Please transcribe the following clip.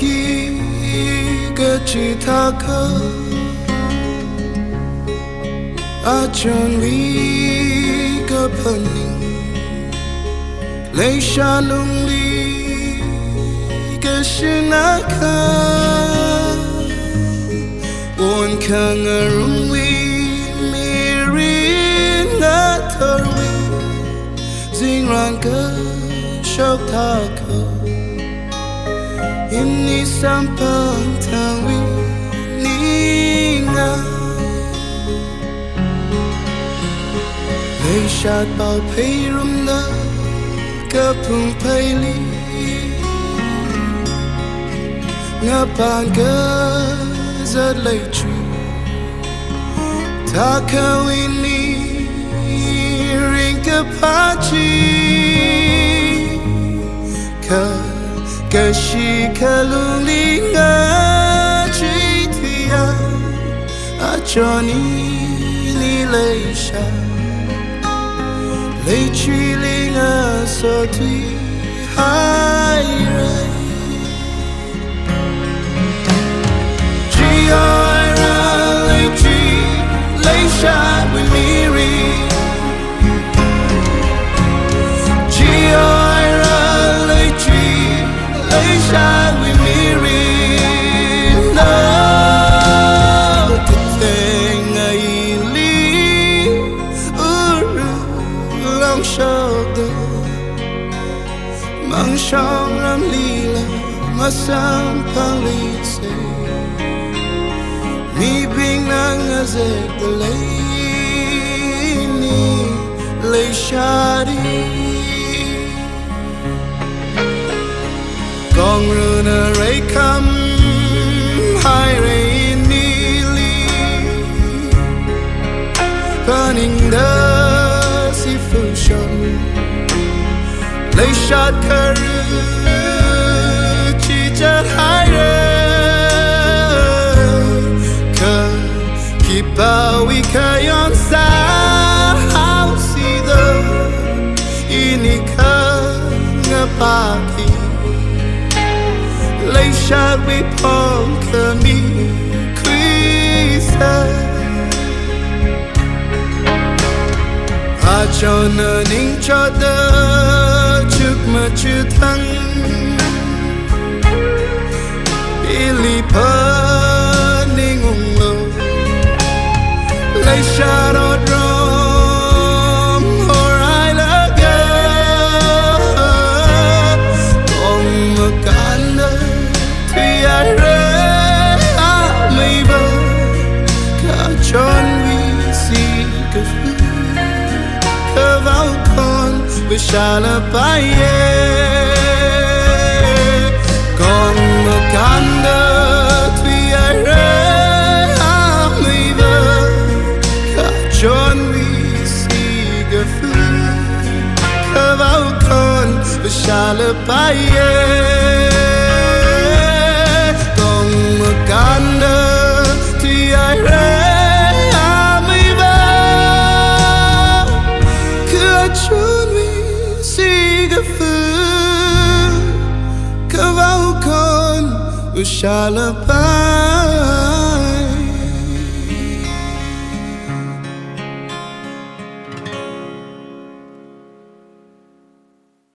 ki ga chi tha ka a chon wi ga paning lei sha lung li ga shina ka won ka ngarung wi mi na thor wi zing ran ka shok tha ka inni sampang thang wi ni nga lei shat bao phei rum na ka phung phei li nga pan ka zat lei chu ta ka wi ni ring ka pa chi ka shi ka lung li nga chi thia a choni ni lei sha lei chi li nga so tui hai ra CHIHOHAIRA lei chi lei sha with me ri CHIHOHAIRA lei chi lei sha with me ri no the thing ai li long shok do mang shong ram li la ma sam pang li se mi bing nang a ze de lei ni lei sha di gong ru na rei kam hai rei ni li paning da si fu shon lei shat karu chi chat hai re ka ki pa wi ka yon sa how see the ini ka nga pa ki lei shat wi pom ka mi kwisa a cho na ning cho da chuk ma chu thang ili pa ning ung lo lei sha ro drum or I la ga ong ma kan da ti ai re a mai ba ka chon wi si ka fu ka vào con với xa là bay con mà can đơ tuy ai re a mi vơ ka chon wi si ga fu ka vào con với xa là bay con mà can đơ tuy ai re chun mi si ga fu ka vào con u sha la pa